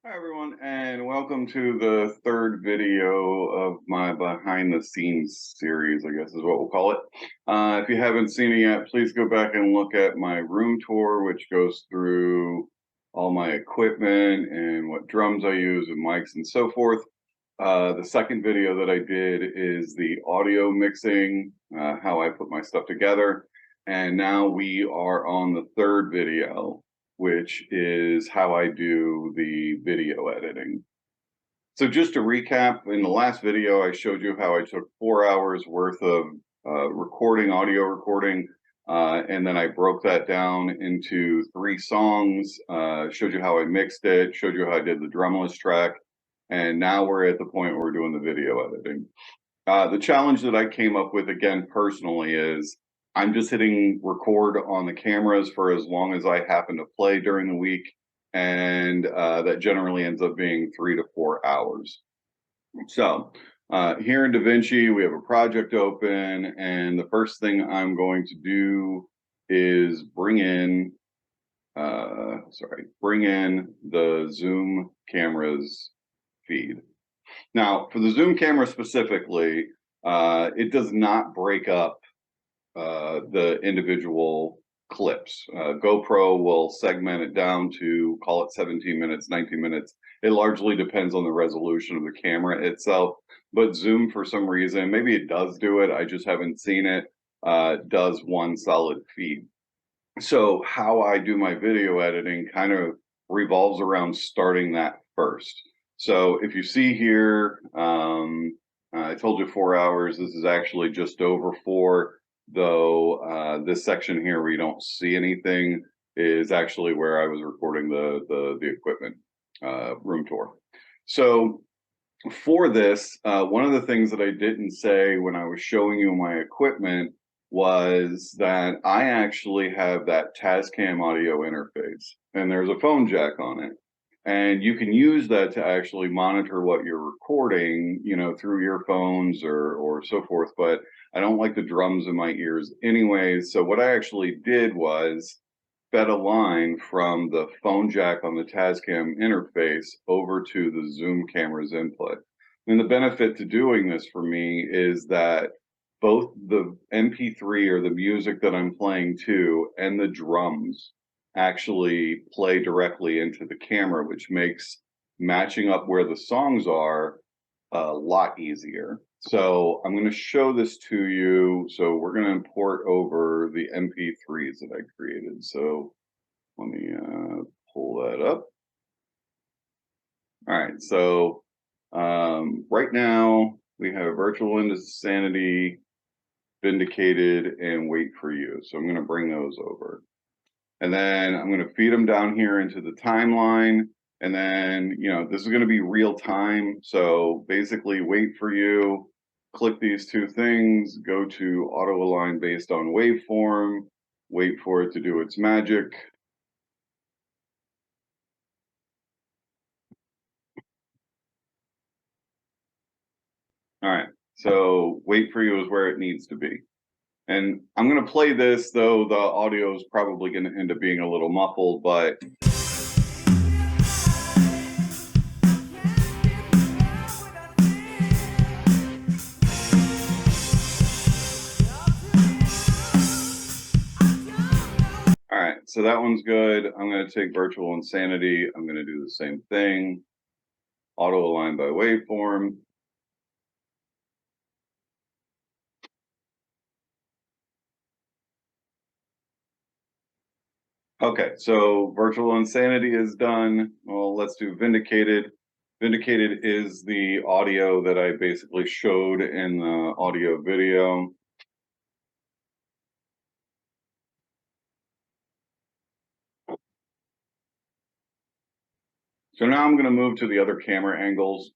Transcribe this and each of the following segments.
Hi everyone, and welcome to the third video of my behind the scenes series, I guess is what we'll call it. If you haven't seen it yet, please go back and look at my room tour, which goes through all my equipment and what drums I use and mics and so forth. The second video that I did is the audio mixing, how I put my stuff together. And now we are on the third video, which is how I do the video editing. So just to recap, in the last video, I showed you how I took 4 hours worth of audio recording, and then I broke that down into 3 songs, showed you how I mixed it, showed you how I did the drumless track, and now we're at the point where we're doing the video editing. The challenge that I came up with, again, personally, is I'm just hitting record on the cameras for as long as I happen to play during the week, and that generally ends up being 3 to 4 hours. So here in DaVinci, we have a project open, and the first thing I'm going to do is bring in the Zoom cameras feed. Now, for the Zoom camera specifically, it does not break up the individual clips. GoPro will segment it down to, call it 17 minutes, 19 minutes. It largely depends on the resolution of the camera itself, but Zoom, for some reason, maybe it does do it, I just haven't seen it, does one solid feed. So how I do my video editing kind of revolves around starting that first. So if you see here, I told you 4 hours. This is actually just over 4, though this section here where you don't see anything is actually where I was recording the equipment room tour. So for this, one of the things that I didn't say when I was showing you my equipment was that I actually have that Tascam audio interface, and there's a phone jack on it. And you can use that to actually monitor what you're recording, through earphones or so forth. But I don't like the drums in my ears anyways. So what I actually did was fed a line from the phone jack on the Tascam interface over to the Zoom camera's input. And the benefit to doing this for me is that both the MP3 or the music that I'm playing to and the drums actually play directly into the camera, which makes matching up where the songs are a lot easier. So I'm going to show this to you. So we're going to import over the MP3s that I created. So let me pull that up. All right. So right now we have Virtual Insanity, Vindicated, and Wait for You. So I'm going to bring those over. And then I'm going to feed them down here into the timeline. And then, this is going to be real time. So basically, Wait for You, click these 2 things, go to auto align based on waveform, wait for it to do its magic. All right, so Wait for You is where it needs to be. And I'm going to play this, though the audio is probably going to end up being a little muffled, but all right, so that one's good. I'm going to take Virtual Insanity. I'm going to do the same thing. Auto align by waveform. Okay, so Virtual Insanity is done. Well, let's do Vindicated. Vindicated is the audio that I basically showed in the audio video. So now I'm going to move to the other camera angles.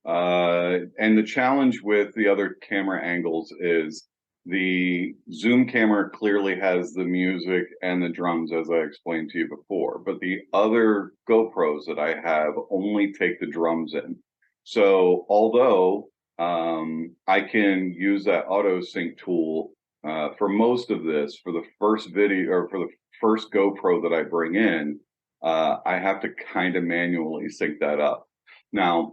And the challenge with the other camera angles is the Zoom camera clearly has the music and the drums, as I explained to you before, but the other GoPros that I have only take the drums in. So although I can use that auto sync tool for most of this, for the first video or for the first GoPro that I bring in, I have to kind of manually sync that up. Now,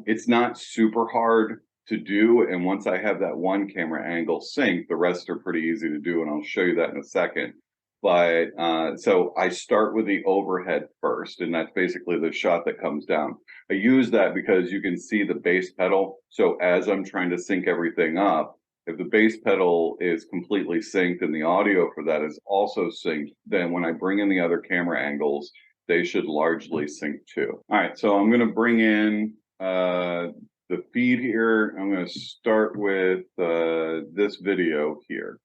it's not super hard to do, and once I have that one camera angle synced, the rest are pretty easy to do, and I'll show you that in a second. But so I start with the overhead first, and that's basically the shot that comes down. I use that because you can see the bass pedal. So as I'm trying to sync everything up, if the bass pedal is completely synced and the audio for that is also synced, then when I bring in the other camera angles, they should largely sync too. All right, so I'm going to bring in the feed here. I'm going to start with this video here.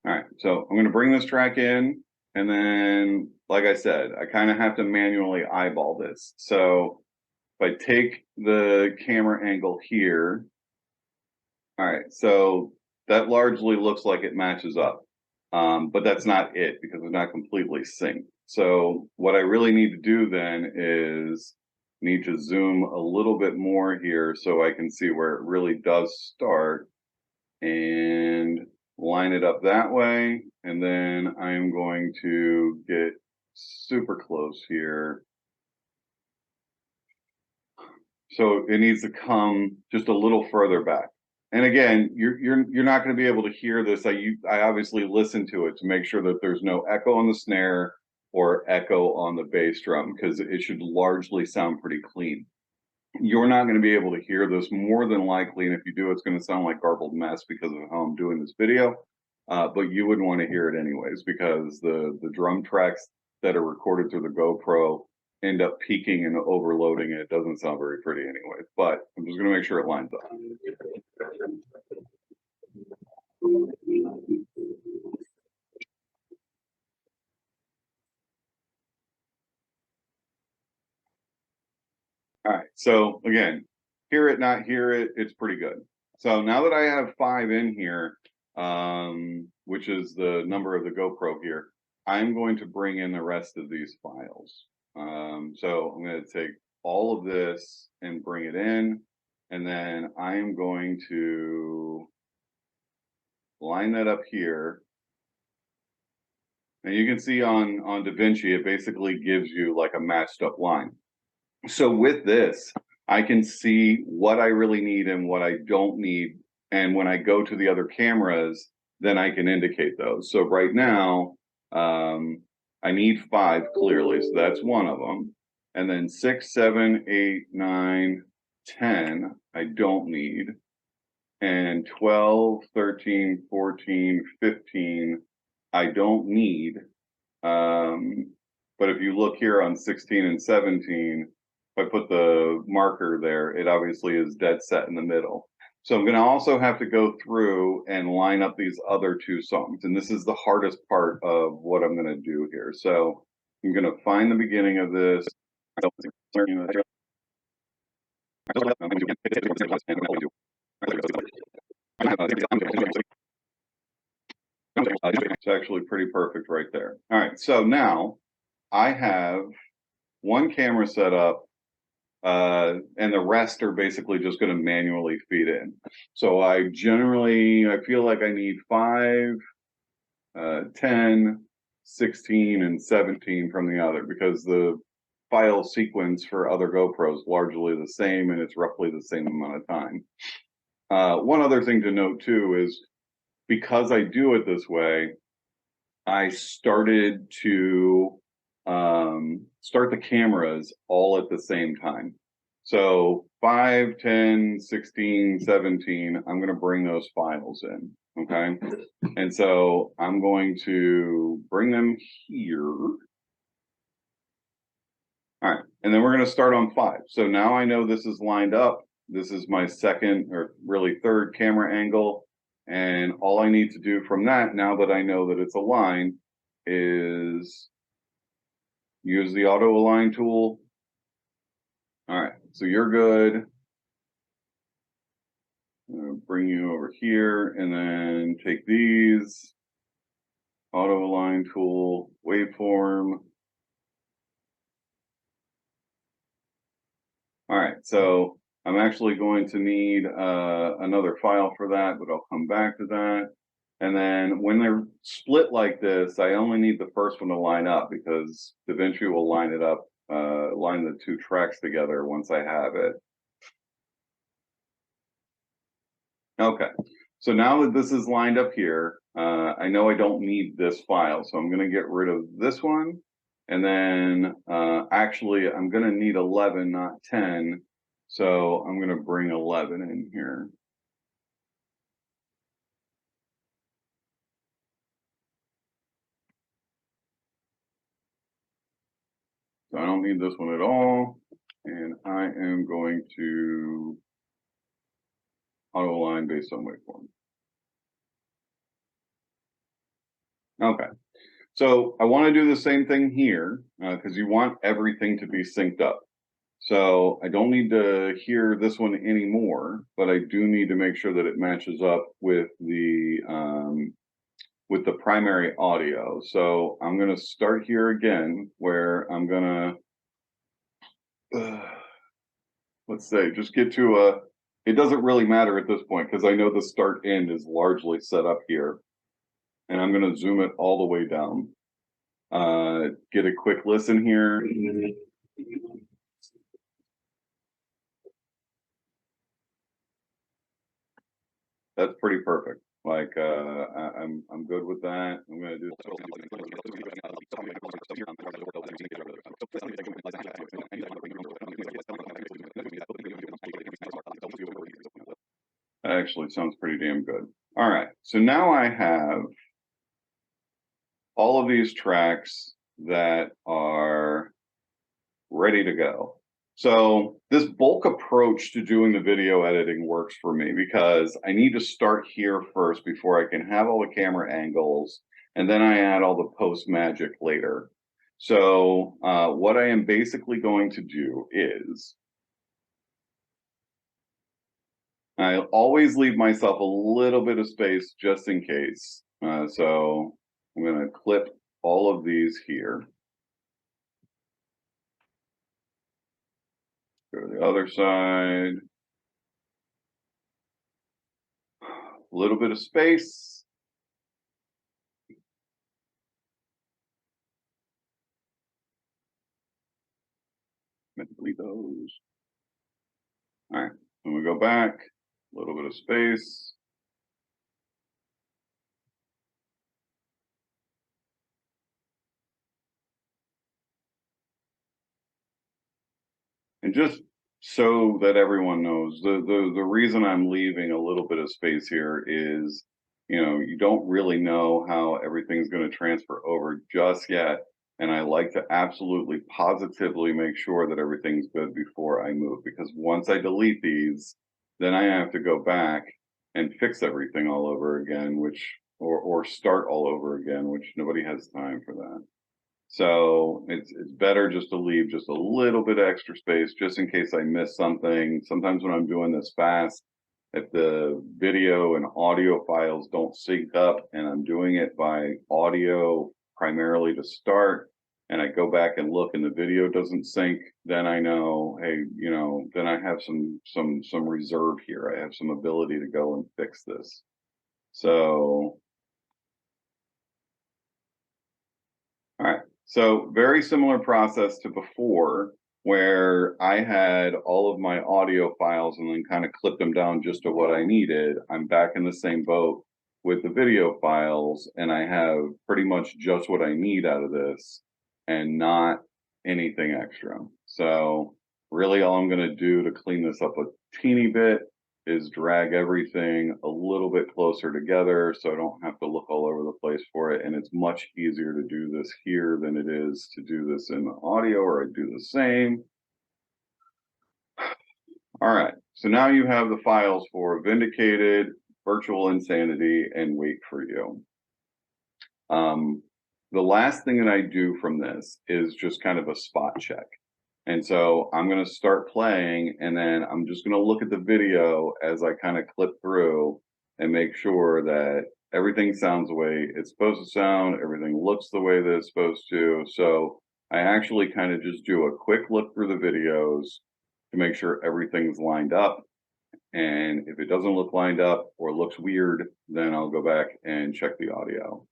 All right, so I'm going to bring this track in, and then, like I said, I kind of have to manually eyeball this. So if I take the camera angle here, all right, so that largely looks like it matches up, but that's not it because it's not completely synced. So what I really need to do then is need to zoom a little bit more here so I can see where it really does start and line it up that way. And then I'm going to get super close here. So it needs to come just a little further back. And again, you're not going to be able to hear this. I obviously listen to it to make sure that there's no echo on the snare or echo on the bass drum, because it should largely sound pretty clean. You're not going to be able to hear this more than likely, and if you do, it's going to sound like garbled mess because of how I'm doing this video. But you wouldn't want to hear it anyways, because the drum tracks that are recorded through the GoPro end up peaking and overloading it. It doesn't sound very pretty anyway, but I'm just going to make sure it lines up. All right, so again, hear it, not hear it, it's pretty good. So now that I have 5 in here, which is the number of the GoPro here, I'm going to bring in the rest of these files. So I'm going to take all of this and bring it in, and then I am going to line that up here. And you can see on DaVinci, it basically gives you like a matched up line. So with this, I can see what I really need and what I don't need. And when I go to the other cameras, then I can indicate those. So right now, I need 5 clearly. So that's one of them. And then 6, 7, 8, 9, 10, I don't need. And 12, 13, 14, 15, I don't need. But if you look here on 16 and 17, if I put the marker there, it obviously is dead set in the middle. So I'm going to also have to go through and line up these other 2 songs. And this is the hardest part of what I'm going to do here. So I'm going to find the beginning of this. It's actually pretty perfect right there. All right, so now I have one camera set up, and the rest are basically just going to manually feed in. So I feel like I need 5, 10, 16, and 17 from the other, because the file sequence for other GoPros largely the same, and it's roughly the same amount of time. One other thing to note too is, because I do it this way, I started to start the cameras all at the same time. So 5, 10, 16, 17, I'm going to bring those files in. Okay. And so I'm going to bring them here. All right. And then we're going to start on 5. So now I know this is lined up. This is my second, or really third camera angle. And all I need to do from that, now that I know that it's aligned, is use the auto align tool. All right, so you're good. Bring you over here, and then take these, auto align tool, waveform. All right, so I'm actually going to need another file for that, but I'll come back to that. And then when they're split like this, I only need the first one to line up because DaVinci will line it up, line the two tracks together once I have it. Okay, so now that this is lined up here, I know I don't need this file, so I'm going to get rid of this one. And then actually, I'm going to need 11, not 10. So I'm going to bring 11 in here. So I don't need this one at all. And I am going to auto align based on waveform. Okay. So I want to do the same thing here because you want everything to be synced up. So I don't need to hear this one anymore, but I do need to make sure that it matches up with the primary audio. So I'm going to start here again, where I'm going to let's say just get to a. It doesn't really matter at this point because I know the start end is largely set up here, and I'm going to zoom it all the way down. Get a quick listen here. That's pretty perfect. Like I'm good with that. I'm gonna do. That actually sounds pretty damn good. All right, so now I have all of these tracks that are ready to go. So this bulk approach to doing the video editing works for me because I need to start here first before I can have all the camera angles, and then I add all the post magic later. So what I am basically going to do is I always leave myself a little bit of space just in case. So I'm going to clip all of these here. Go to the other side. A little bit of space. Meant to delete those. All right, when we go back, a little bit of space. And just so that everyone knows, the reason I'm leaving a little bit of space here is, you don't really know how everything's going to transfer over just yet. And I like to absolutely positively make sure that everything's good before I move, because once I delete these, then I have to go back and fix everything all over again, or start all over again, which nobody has time for that. So it's better just to leave just a little bit of extra space just in case I miss something. Sometimes when I'm doing this fast, if the video and audio files don't sync up and I'm doing it by audio primarily to start, and I go back and look and the video doesn't sync, then I know, hey, then I have some reserve here. I have some ability to go and fix this. So all right. So very similar process to before, where I had all of my audio files and then kind of clipped them down just to what I needed. I'm back in the same boat with the video files, and I have pretty much just what I need out of this and not anything extra. So really all I'm going to do to clean this up a teeny bit is drag everything a little bit closer together so I don't have to look all over the place for it. And it's much easier to do this here than it is to do this in the audio, or I do the same. All right, so now you have the files for Vindicated, Virtual Insanity, and Wait For You. The last thing that I do from this is just kind of a spot check. And so I'm going to start playing, and then I'm just going to look at the video as I kind of clip through and make sure that everything sounds the way it's supposed to sound, everything looks the way that it's supposed to. So I actually kind of just do a quick look through the videos to make sure everything's lined up. And if it doesn't look lined up or looks weird, then I'll go back and check the audio.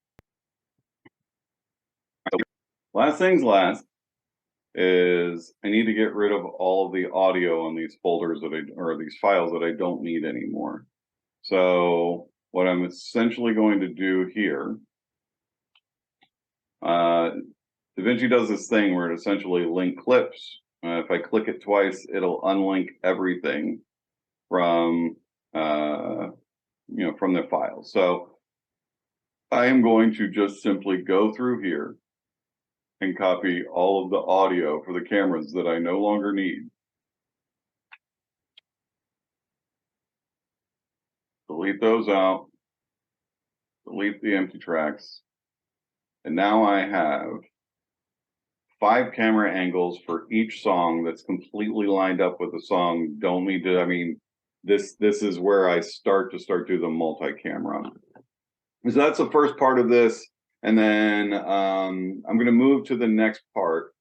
Last things last is I need to get rid of all of the audio on these folders or these files that I don't need anymore. So what I'm essentially going to do here, DaVinci does this thing where it essentially link clips. If I click it twice, it'll unlink everything from from the file. So I am going to just simply go through here and copy all of the audio for the cameras that I no longer need. Delete those out, delete the empty tracks. And now I have 5 camera angles for each song that's completely lined up with the song. Don't need to, I mean, this is where I start to do the multi-camera. So that's the first part of this. And then I'm going to move to the next part,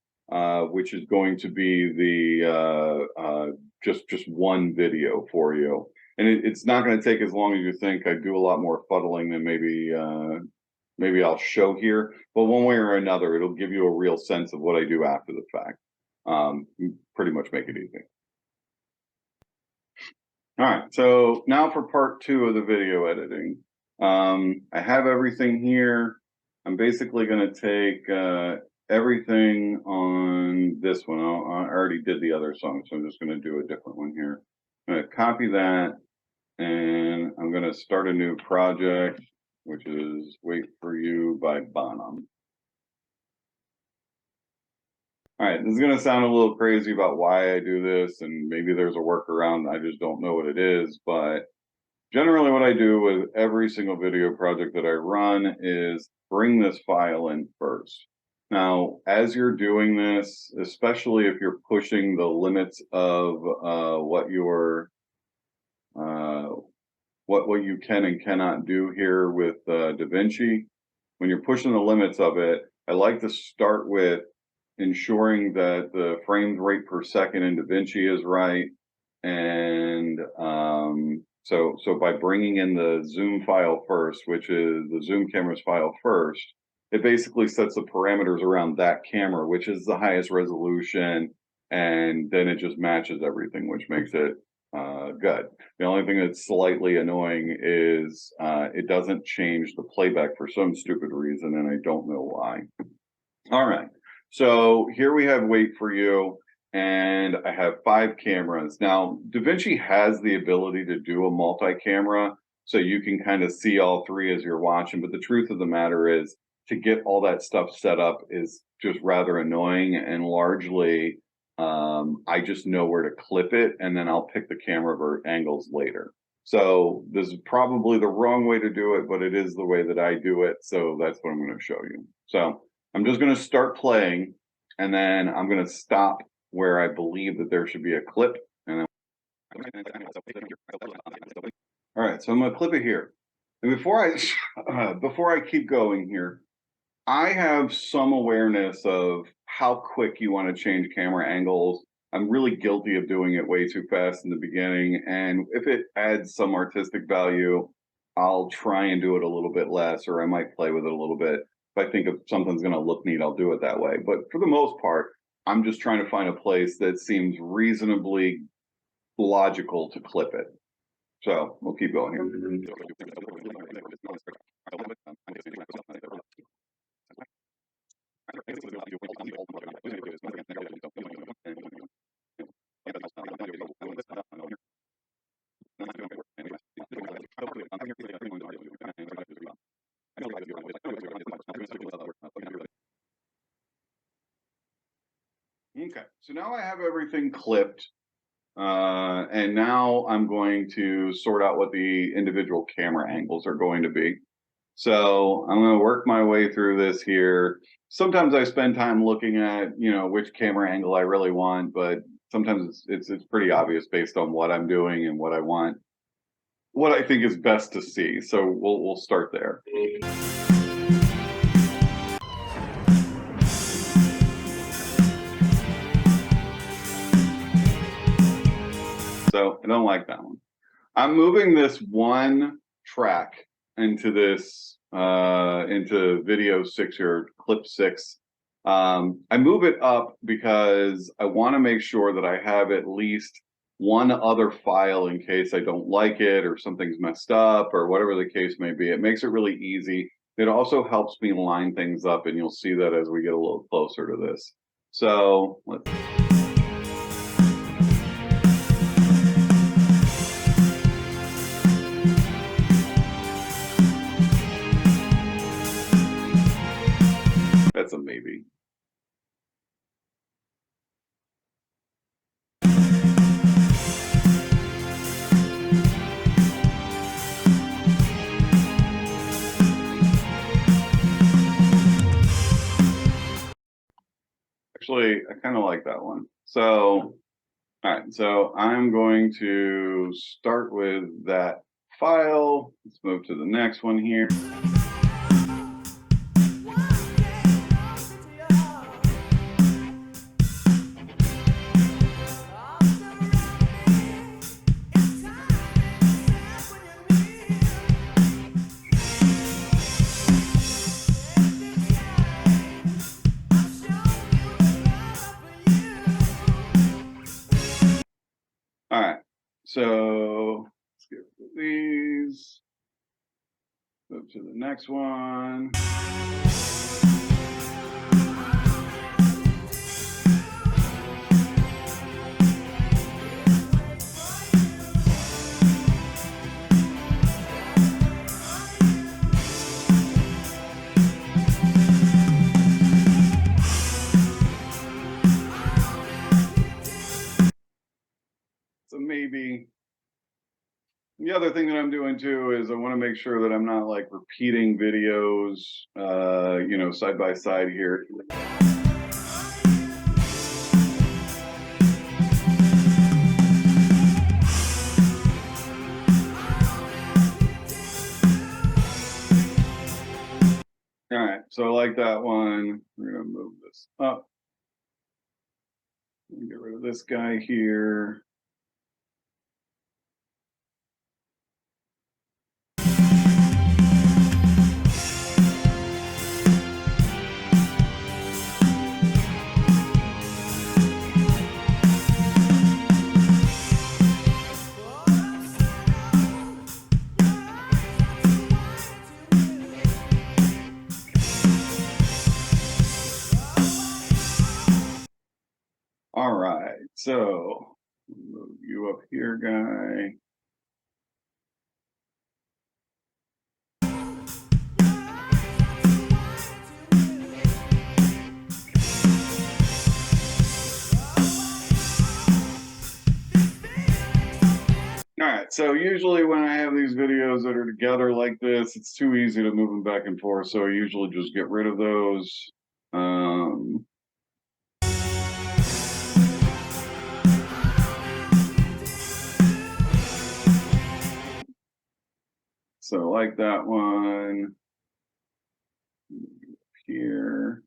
which is going to be the just one video for you. And it's not going to take as long as you think. I do a lot more fuddling than maybe I'll show here. But one way or another, it'll give you a real sense of what I do after the fact. Pretty much make it easy. All right, so now for part 2 of the video editing. I have everything here. I'm basically going to take everything on this one. I already did the other song, so I'm just going to do a different one here. I'm going to copy that, and I'm going to start a new project, which is Wait For You by Bonham. All right, this is going to sound a little crazy about why I do this, and maybe there's a workaround. I just don't know what it is, but generally what I do with every single video project that I run is bring this file in first. Now, as you're doing this, especially if you're pushing the limits of what you can and cannot do here with DaVinci, when you're pushing the limits of it, I like to start with ensuring that the frames rate per second in DaVinci is right. And so by bringing in the zoom file first, which is the zoom cameras file first, it basically sets the parameters around that camera, which is the highest resolution, and then it just matches everything, which makes it good. The only thing that's slightly annoying is it doesn't change the playback for some stupid reason, and I don't know why. All right, so here we have Wait For You, and I have 5 cameras. Now, DaVinci has the ability to do a multi-camera, so you can kind of see all 3 as you're watching, but the truth of the matter is, to get all that stuff set up is just rather annoying, and largely I just know where to clip it, and then I'll pick the camera angles later. So this is probably the wrong way to do it, but it is the way that I do it, so that's what I'm going to show you. So I'm just going to start playing, and then I'm going to stop where I believe that there should be a clip. And then all right, so I'm going to clip it here. And before I keep going here, I have some awareness of how quick you want to change camera angles. I'm really guilty of doing it way too fast in the beginning. And if it adds some artistic value, I'll try and do it a little bit less, or I might play with it a little bit. If I think if something's going to look neat, I'll do it that way. But for the most part, I'm just trying to find a place that seems reasonably logical to clip it. So we'll keep going here. Okay, so now I have everything clipped, and now I'm going to sort out what the individual camera angles are going to be. So I'm going to work my way through this here. Sometimes I spend time looking at, which camera angle I really want, but sometimes it's pretty obvious based on what I'm doing and what I want, what I think is best to see. So we'll start there. So I don't like that one. I'm moving this one track into this into video 6 or clip 6. I move it up because I want to make sure that I have at least one other file in case I don't like it or something's messed up or whatever the case may be. It makes it really easy. It also helps me line things up, and you'll see that as we get a little closer to this. So let's that's a maybe. Actually, I kind of like that one. So, all right, so I'm going to start with that file. Let's move to the next one here. All right, so let's get rid of these. Move to the next one. So maybe the other thing that I'm doing too is I want to make sure that I'm not like repeating videos, you know, side by side here. All right, so I like that one. We're gonna move this up. Get rid of this guy here. All right, so move you up here, guy. All right, so usually when I have these videos that are together like this, it's too easy to move them back and forth, so I usually just get rid of those. So like that one here.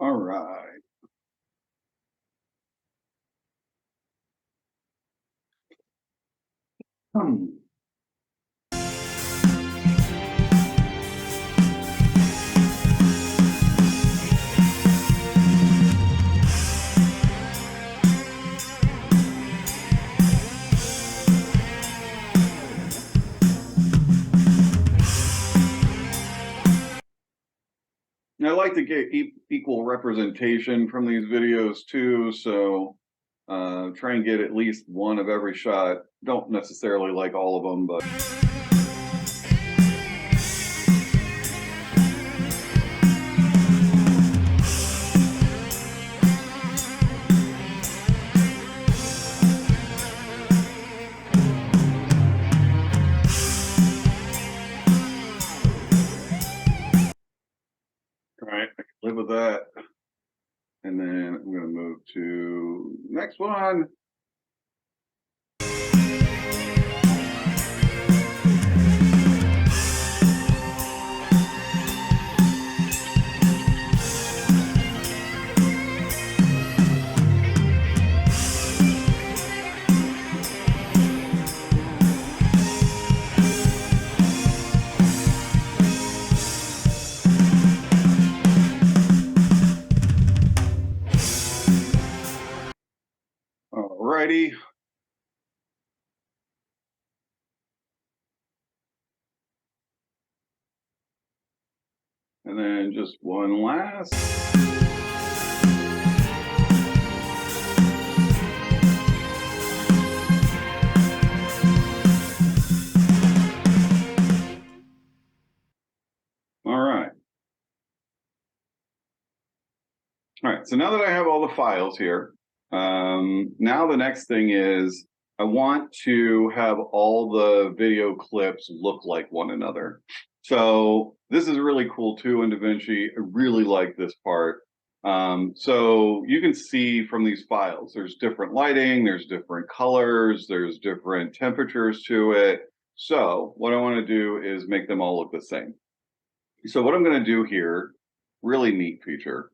All right. I like to get equal representation from these videos too, so try and get at least one of every shot. Don't necessarily like all of them, but live with that. And then I'm going to move to next one. Alrighty. And then just one last. All right. All right, so now that I have all the files here, now the next thing is I want to have all the video clips look like one another. So this is really cool too in DaVinci. I really like this part. So you can see from these files, there's different lighting, there's different colors, there's different temperatures to it. So what I want to do is make them all look the same. So what I'm going to do here, really neat feature,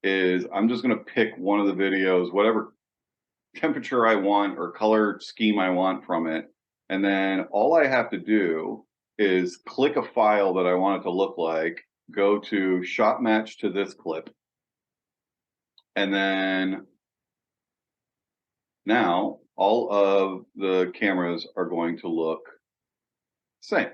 is I'm just going to pick one of the videos, whatever temperature I want or color scheme I want from it. And then all I have to do is click a file that I want it to look like, go to shot match to this clip. And then now all of the cameras are going to look the same.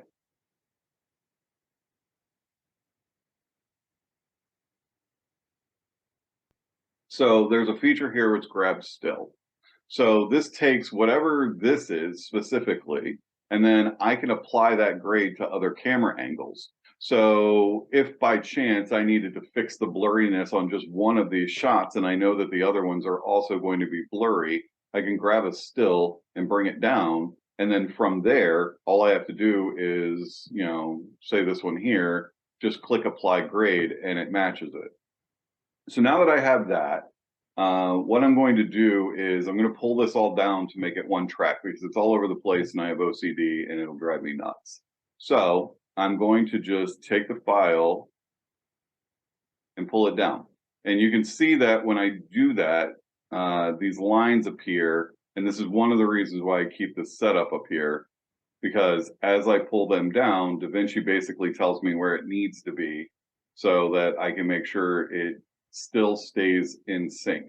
So there's a feature here which grabs still. So this takes whatever this is specifically, and then I can apply that grade to other camera angles. So if by chance I needed to fix the blurriness on just one of these shots, and I know that the other ones are also going to be blurry, I can grab a still and bring it down. And then from there, all I have to do is, say this one here, just click apply grade and it matches it. So now that I have that, what I'm going to do is I'm going to pull this all down to make it one track because it's all over the place and I have OCD and it'll drive me nuts. So I'm going to just take the file and pull it down. And you can see that when I do that, these lines appear. And this is one of the reasons why I keep this setup up here, because as I pull them down, DaVinci basically tells me where it needs to be so that I can make sure it still stays in sync.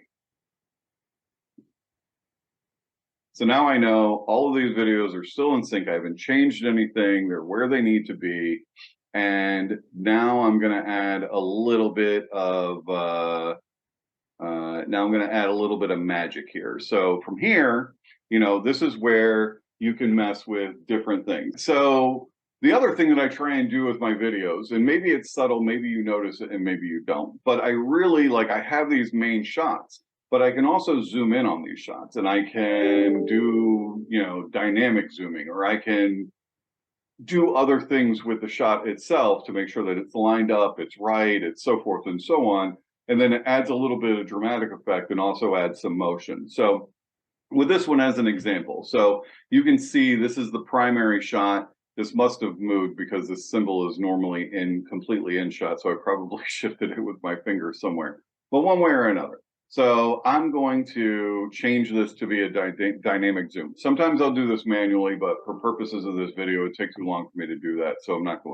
So now I know all of these videos are still in sync. I haven't changed anything. They're where they need to be. And now I'm going to add a little bit of magic here. So from here, this is where you can mess with different things. So the other thing that I try and do with my videos, and maybe it's subtle, maybe you notice it and maybe you don't, but I really I have these main shots, but I can also zoom in on these shots and I can do, dynamic zooming, or I can do other things with the shot itself to make sure that it's lined up, it's right, it's so forth and so on. And then it adds a little bit of dramatic effect and also adds some motion. So with this one as an example, so you can see this is the primary shot. This must have moved because this symbol is normally completely in shot. So I probably shifted it with my finger somewhere, but one way or another. So I'm going to change this to be a dynamic zoom. Sometimes I'll do this manually, but for purposes of this video, it takes too long for me to do that. So I'm not going.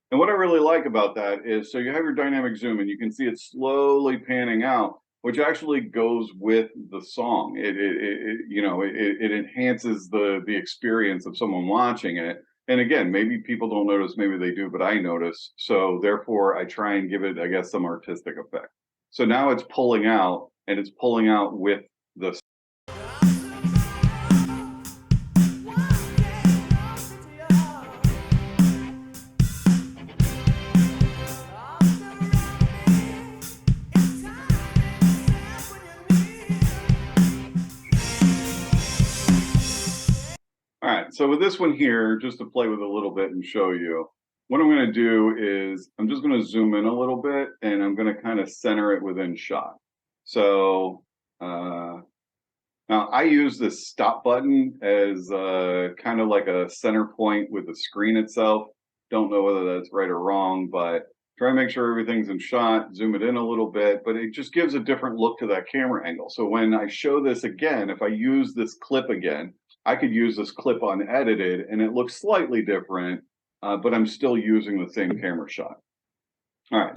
And what I really like about that is, so you have your dynamic zoom and you can see it slowly panning out, which actually goes with the song. It enhances the experience of someone watching it. And again, maybe people don't notice, maybe they do, but I notice. So therefore I try and give it, I guess, some artistic effect. So now it's pulling out, and it's pulling out with the so with this one here, just to play with a little bit and show you, what I'm going to do is I'm just going to zoom in a little bit and I'm going to kind of center it within shot. So now I use this stop button as kind of like a center point with the screen itself. Don't know whether that's right or wrong, but try and make sure everything's in shot, zoom it in a little bit, but it just gives a different look to that camera angle. So when I show this again, if I use this clip again, I could use this clip unedited and it looks slightly different, but I'm still using the same camera shot. All right.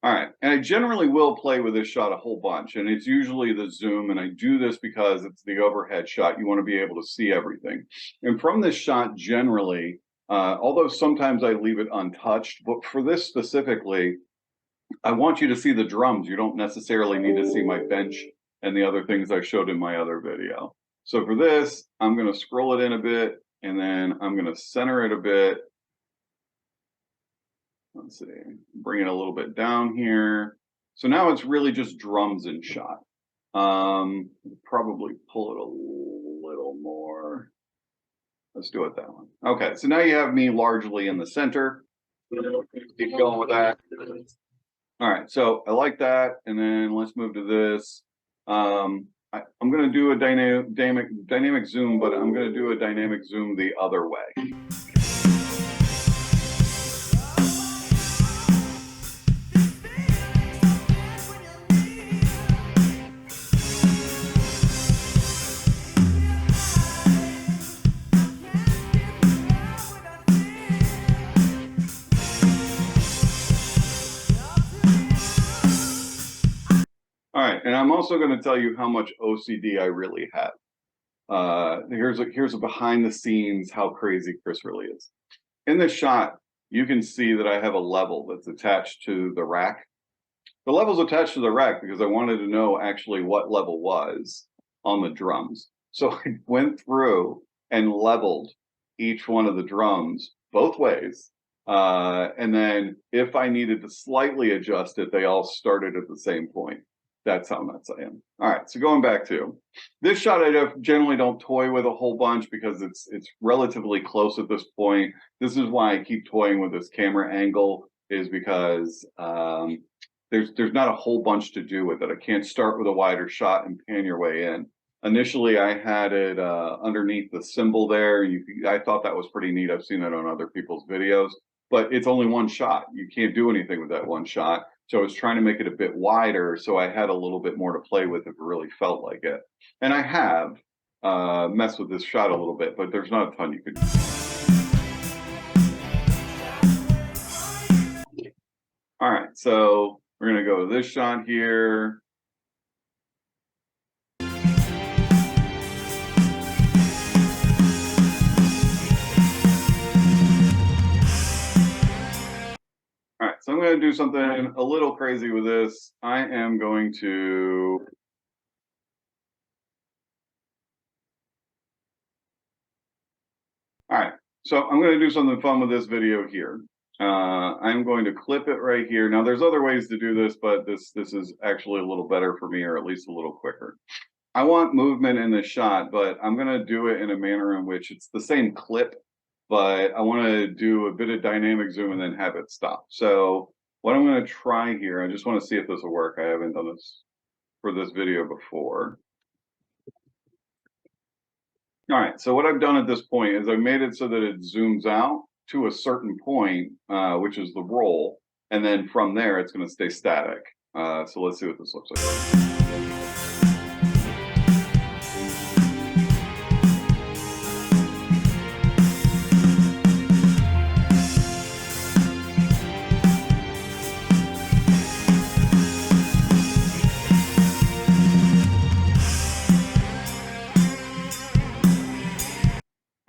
All right, and I generally will play with this shot a whole bunch, and it's usually the zoom, and I do this because it's the overhead shot. You want to be able to see everything. And from this shot, generally, although sometimes I leave it untouched, but for this specifically, I want you to see the drums. You don't necessarily need to see my bench and the other things I showed in my other video. So for this, I'm going to scroll it in a bit, and then I'm going to center it a bit. Let's see, bring it a little bit down here. So now it's really just drums in shot. Probably pull it a little more. Let's do it that one. Okay, so now you have me largely in the center. Keep going with that. All right, so I like that. And then let's move to this. I'm going to do a dynamic zoom, but I'm going to do a dynamic zoom the other way. All right, and I'm also going to tell you how much OCD I really have. Here's a behind the scenes how crazy Chris really is. In this shot, you can see that I have a level that's attached to the rack. The level's attached to the rack because I wanted to know actually what level was on the drums. So I went through and leveled each one of the drums both ways. And then if I needed to slightly adjust it, they all started at the same point. That's how nuts I am. All right, so going back to this shot, I generally don't toy with a whole bunch because it's relatively close at this point. This is why I keep toying with this camera angle, is because there's not a whole bunch to do with it. I can't start with a wider shot and pan your way in. Initially, I had it underneath the symbol there. I thought that was pretty neat. I've seen that on other people's videos, but it's only one shot. You can't do anything with that one shot. So I was trying to make it a bit wider, so I had a little bit more to play with if it really felt like it. And I have messed with this shot a little bit, but there's not a ton you could do. All right, so we're going to go to this shot here. All right, so I'm going to do something a little crazy with this. I am going to all right, so I'm going to do something fun with this video here. I'm going to clip it right here. Now, there's other ways to do this, but this is actually a little better for me, or at least a little quicker. I want movement in the shot, but I'm going to do it in a manner in which it's the same clip, but I want to do a bit of dynamic zoom and then have it stop. So what I'm going to try here, I just want to see if this will work. I haven't done this for this video before. All right, so what I've done at this point is I've made it so that it zooms out to a certain point, which is the roll, and then from there it's going to stay static. So let's see what this looks like.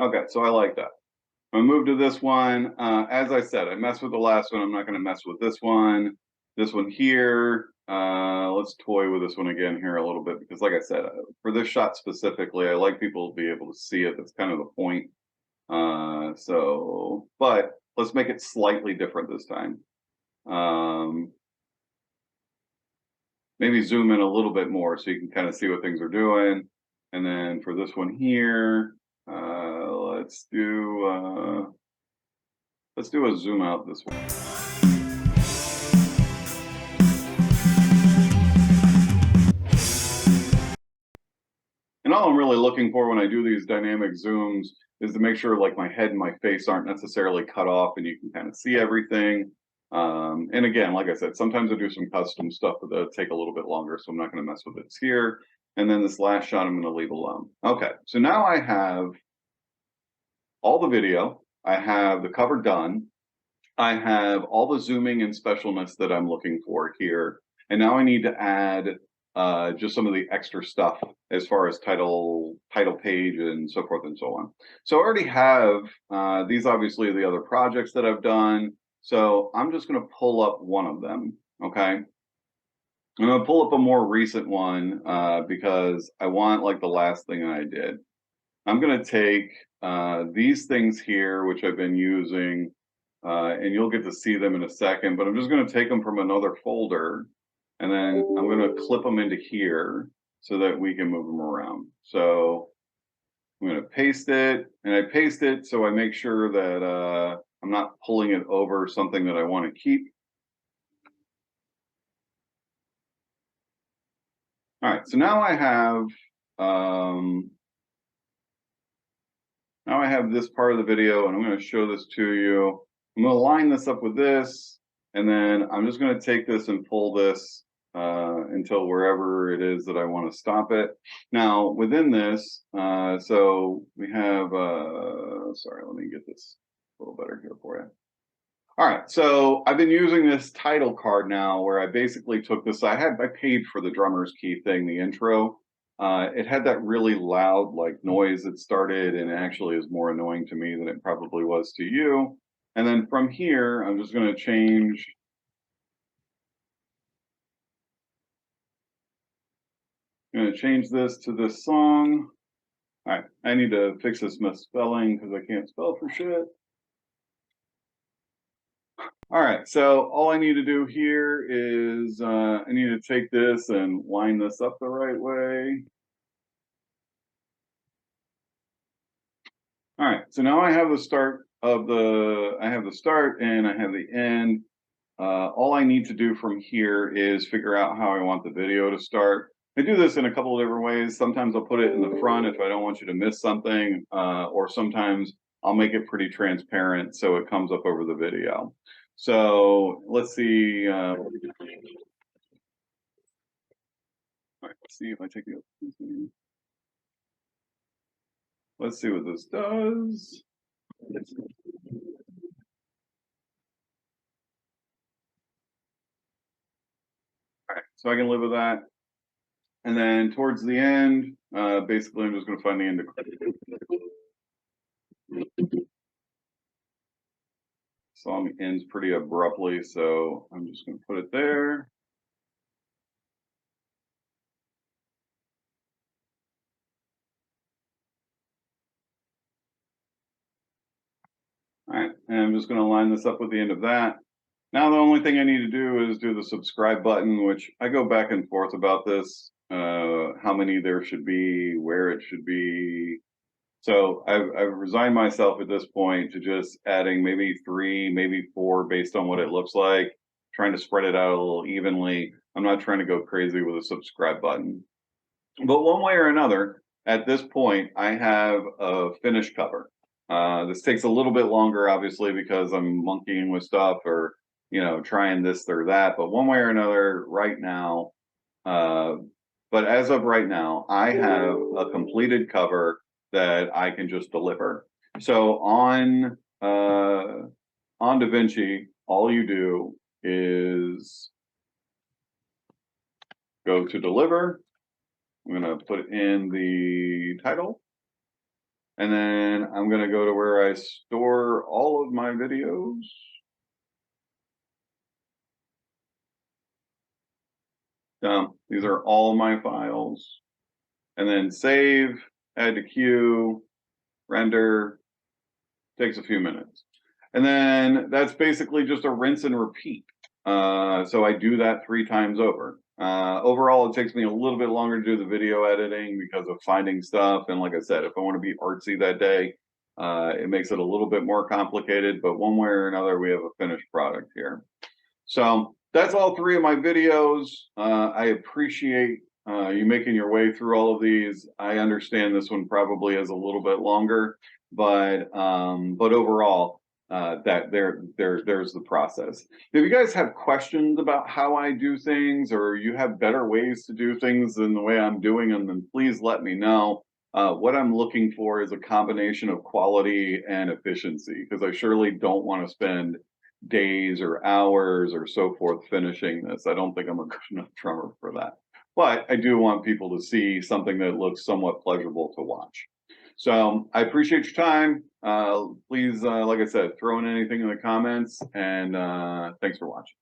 Okay, so I like that. I'm gonna move to this one. As I said, I messed with the last one. I'm not gonna mess with this one. This one here, let's toy with this one again here a little bit, because like I said, for this shot specifically, I like people to be able to see it. That's kind of the point. But let's make it slightly different this time. Maybe zoom in a little bit more so you can kind of see what things are doing. And then for this one here, let's do a zoom out this way. And all I'm really looking for when I do these dynamic zooms is to make sure like my head and my face aren't necessarily cut off and you can kind of see everything. And again, like I said, sometimes I do some custom stuff that take a little bit longer, so I'm not going to mess with it here. And then this last shot I'm going to leave alone. Okay, so now I have all the video. I have the cover done. I have all the zooming and specialness that I'm looking for here. And now I need to add just some of the extra stuff as far as title page and so forth and so on. So I already have these obviously the other projects that I've done. So I'm just going to pull up one of them. Okay. I'm going to pull up a more recent one because I want like the last thing I did. I'm going to take these things here, which I've been using, and you'll get to see them in a second, but I'm just going to take them from another folder, and then I'm going to clip them into here so that we can move them around. So I'm going to paste it, and I paste it so I make sure that I'm not pulling it over something that I want to keep. All right, so now I have this part of the video, and I'm going to show this to you. I'm going to line this up with this, and then I'm just going to take this and pull this until wherever it is that I want to stop it. Now, within this, so we have, sorry, let me get this a little better here for you. All right, so I've been using this title card now where I basically took this, I paid for the drummer's key thing, the intro. It had that really loud like noise that started and actually is more annoying to me than it probably was to you. And then from here, I'm just going to change. I'm going to change this to this song. All right, I need to fix this misspelling because I can't spell for shit. All right, so all I need to do here is I need to take this and line this up the right way. All right, so now I have the start and I have the end. All I need to do from here is figure out how I want the video to start. I do this in a couple of different ways. Sometimes I'll put it in the front if I don't want you to miss something, or sometimes I'll make it pretty transparent so it comes up over the video. So let's see. All right, let's see if I take the. Let's see what this does. All right, so I can live with that. And then towards the end, basically I'm just going to find the end. Song ends pretty abruptly, so I'm just going to put it there. All right, and I'm just going to line this up with the end of that. Now the only thing I need to do is do the subscribe button, which I go back and forth about this, how many there should be, where it should be. So I've resigned myself at this point to just adding maybe 3, maybe 4 based on what it looks like, trying to spread it out a little evenly. I'm not trying to go crazy with a subscribe button. But one way or another, at this point, I have a finished cover. This takes a little bit longer, obviously, because I'm monkeying with stuff or, trying this or that. But one way or another, right now, but as of right now, I have a completed cover that I can just deliver. So on DaVinci, all you do is go to deliver. I'm going to put in the title. And then I'm going to go to where I store all of my videos. These are all my files. And then save, add to queue, render, takes a few minutes. And then that's basically just a rinse and repeat. So I do that 3 times over. Overall, it takes me a little bit longer to do the video editing because of finding stuff. And like I said, if I want to be artsy that day, it makes it a little bit more complicated. But one way or another, we have a finished product here. So that's all 3 of my videos. I appreciate you making your way through all of these. I understand this one probably is a little bit longer, but overall, there's the process. If you guys have questions about how I do things, or you have better ways to do things than the way I'm doing them, then please let me know. What I'm looking for is a combination of quality and efficiency, because I surely don't want to spend days or hours or so forth finishing this. I don't think I'm a good enough drummer for that. But I do want people to see something that looks somewhat pleasurable to watch. So I appreciate your time. Please, like I said, throw in anything in the comments, and thanks for watching.